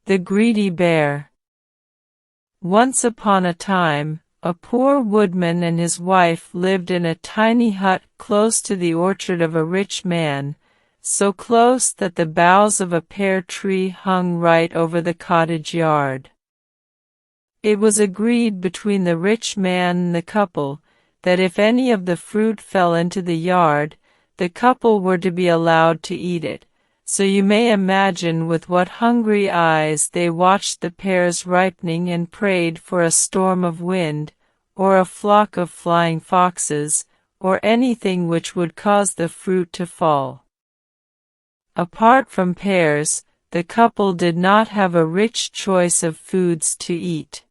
The greedy bear. Once upon a time, a poor woodman and his wife lived in a tiny hut close to the orchard of a rich man, so close that the boughs of a pear tree hung right over the cottage yard. It was agreed between the rich man and the couple that if any of the fruit fell into the yard, the couple were to be allowed to eat it. So you may imagine with what hungry eyes they watched the pears ripening and prayed for a storm of wind, or a flock of flying foxes, or anything which would cause the fruit to fall. Apart from pears, the couple did not have a rich choice of foods to eat.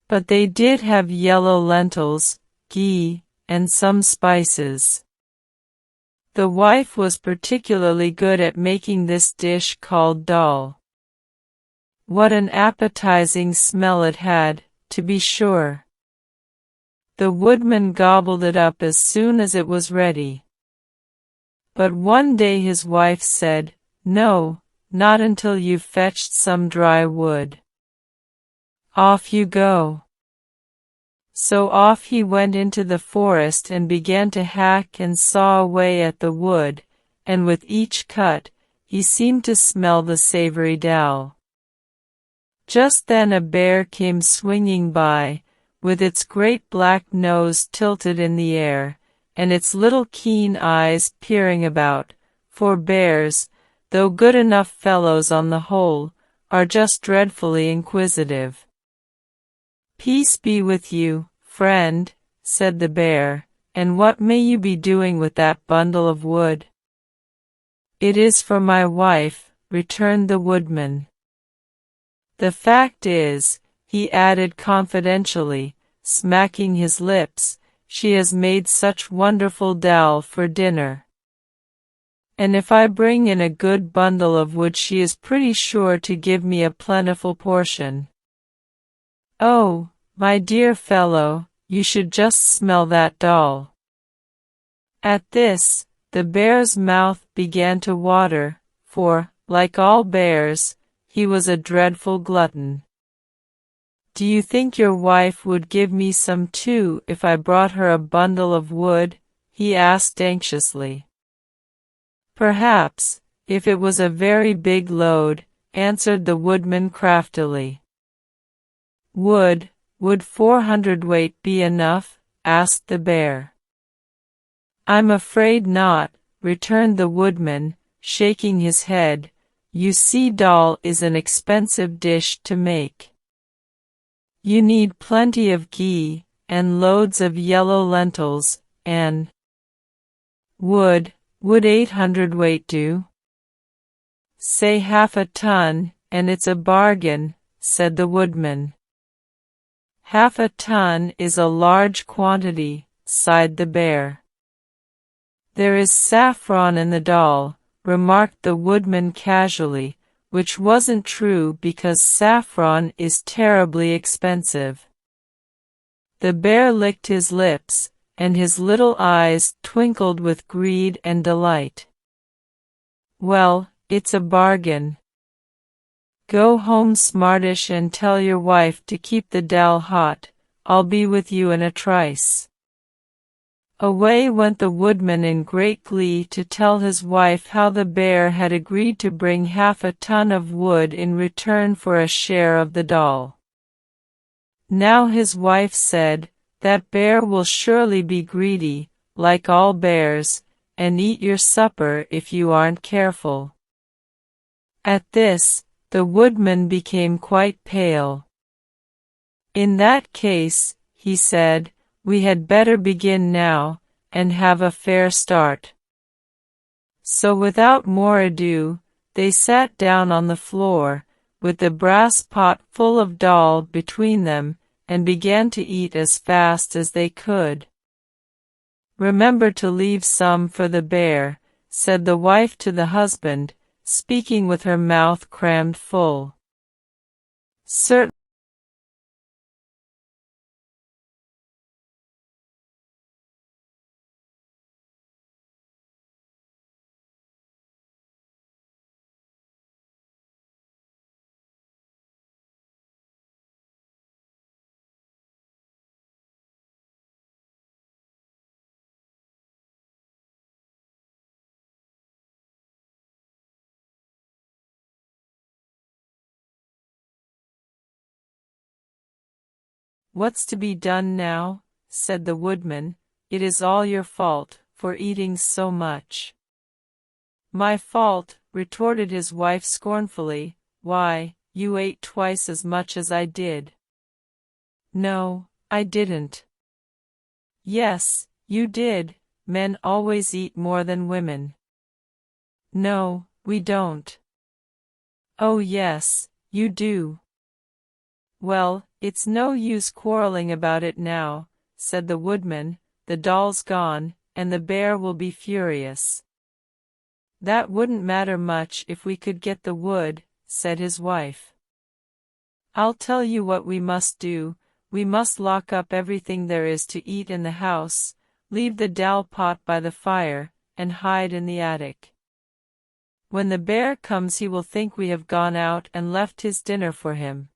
But they did have yellow lentils, ghee, and some spices. The wife was particularly good at making this dish called dal. What an appetizing smell it had, to be sure. The woodman gobbled it up as soon as it was ready. But one day his wife said, "No, not until you've fetched some dry wood. Off you go." So off he went into the forest and began to hack and saw away at the wood, and with each cut, he seemed to smell the savory dal. Just then a bear came swinging by, with its great black nose tilted in the air, and its little keen eyes peering about, for bears, though good enough fellows on the whole, are just dreadfully inquisitive. "Peace be with you, friend," said the bear, "and what may you be doing with that bundle of wood?" "It is for my wife," returned the woodman. "The fact is," he added confidentially, smacking his lips, "she has made such wonderful dal for dinner. And if I bring in a good bundle of wood she is pretty sure to give me a plentiful portion. Oh, my dear fellow, you should just smell that dal." At this, the bear's mouth began to water, for, like all bears, he was a dreadful glutton. "Do you think your wife would give me some too if I brought her a bundle of wood?" he asked anxiously. "Perhaps, if it was a very big load," answered the woodman craftily. Would 400 weight be enough?" asked the bear. "I'm afraid not," returned the woodman, shaking his head. "You see, dal is an expensive dish to make. You need plenty of ghee, and loads of yellow lentils, and wood 800 weight do?" "Say half a ton, and it's a bargain," said the woodman. "Half a ton is a large quantity," sighed the bear. "There is saffron in the dal," remarked the woodman casually, which wasn't true because saffron is terribly expensive. The bear licked his lips, and his little eyes twinkled with greed and delight. "Well, it's a bargain. Go home, smartish, and tell your wife to keep the dal hot. I'll be with you in a trice." Away went the woodman in great glee to tell his wife how the bear had agreed to bring half a ton of wood in return for a share of the dal. Now his wife said, "That bear will surely be greedy, like all bears, and eat your supper if you aren't careful." At this, the woodman became quite pale. "In that case," he said, "we had better begin now, and have a fair start." So without more ado, they sat down on the floor, with the brass pot full of dal between them, and began to eat as fast as they could. "Remember to leave some for the bear," said the wife to the husband, speaking with her mouth crammed full. "Certainly." "What's to be done now?" said the woodman. "It is all your fault, for eating so much." "My fault?" retorted his wife scornfully. "Why, you ate twice as much as I did." "No, I didn't." "Yes, you did. Men always eat more than women." "No, we don't." "Oh yes, you do." "Well, it's no use quarreling about it now," said the woodman. "The doll's gone, and the bear will be furious." "That wouldn't matter much if we could get the wood," said his wife. "I'll tell you what we must do. We must lock up everything there is to eat in the house, leave the dal pot by the fire, and hide in the attic. When the bear comes he will think we have gone out and left his dinner for him.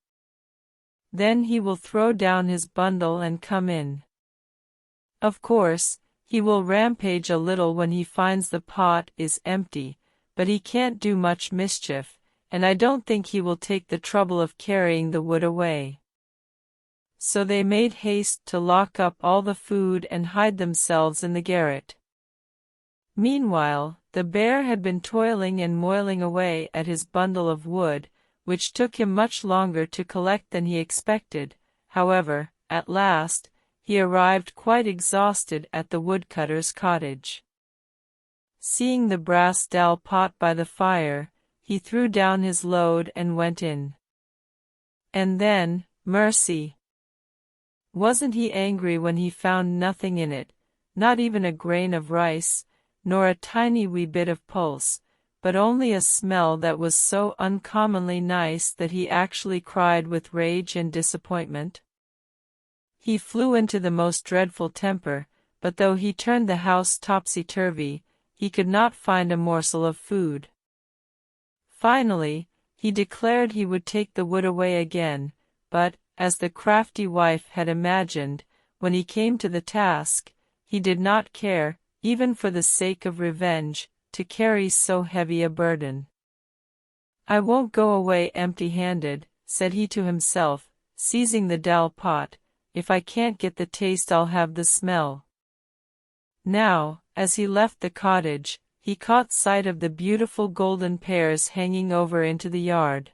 Then he will throw down his bundle and come in. Of course, he will rampage a little when he finds the pot is empty, but he can't do much mischief, and I don't think he will take the trouble of carrying the wood away." So they made haste to lock up all the food and hide themselves in the garret. Meanwhile, the bear had been toiling and moiling away at his bundle of wood, which took him much longer to collect than he expected. However, at last, he arrived quite exhausted at the woodcutter's cottage. Seeing the brass dal pot by the fire, he threw down his load and went in. And then, mercy! Wasn't he angry when he found nothing in it, not even a grain of rice, nor a tiny wee bit of pulse, but only a smell that was so uncommonly nice that he actually cried with rage and disappointment? He flew into the most dreadful temper, but though he turned the house topsy-turvy, he could not find a morsel of food. Finally, he declared he would take the wood away again, but, as the crafty wife had imagined, when he came to the task, he did not care, even for the sake of revenge, to carry so heavy a burden. "I won't go away empty-handed," said he to himself, seizing the dal pot. "If I can't get the taste I'll have the smell." Now, as he left the cottage, he caught sight of the beautiful golden pears hanging over into the yard.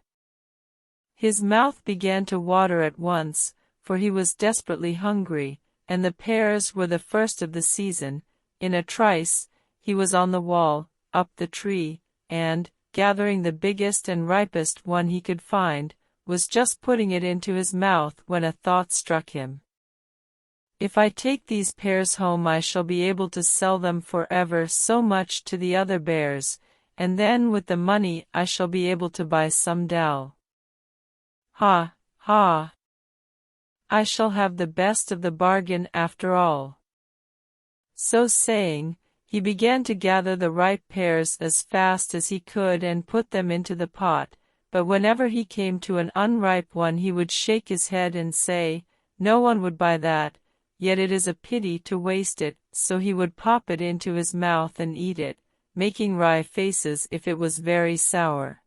His mouth began to water at once, for he was desperately hungry, and the pears were the first of the season. In a trice, he was on the wall, up the tree, and, gathering the biggest and ripest one he could find, was just putting it into his mouth when a thought struck him. "If I take these pears home I shall be able to sell them for ever so much to the other bears, and then with the money I shall be able to buy some dal. Ha, ha! I shall have the best of the bargain after all." So saying, he began to gather the ripe pears as fast as he could and put them into the pot, but whenever he came to an unripe one he would shake his head and say, "No one would buy that, yet it is a pity to waste it," so he would pop it into his mouth and eat it, making wry faces if it was very sour.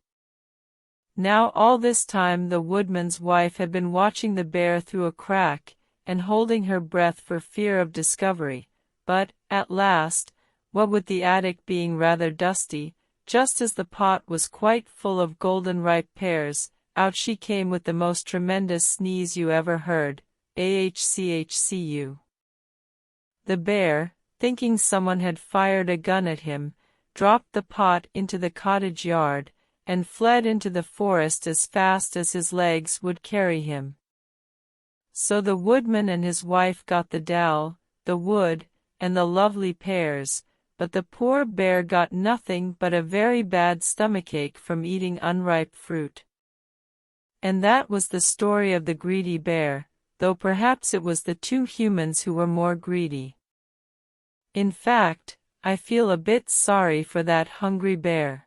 Now all this time the woodman's wife had been watching the bear through a crack, and holding her breath for fear of discovery, but, at last, what with the attic being rather dusty, just as the pot was quite full of golden ripe pears, out she came with the most tremendous sneeze you ever heard, ahchchu. The bear, thinking someone had fired a gun at him, dropped the pot into the cottage yard, and fled into the forest as fast as his legs would carry him. So the woodman and his wife got the dal, the wood, and the lovely pears, but the poor bear got nothing but a very bad stomachache from eating unripe fruit. And that was the story of the greedy bear, though perhaps it was the two humans who were more greedy. In fact, I feel a bit sorry for that hungry bear.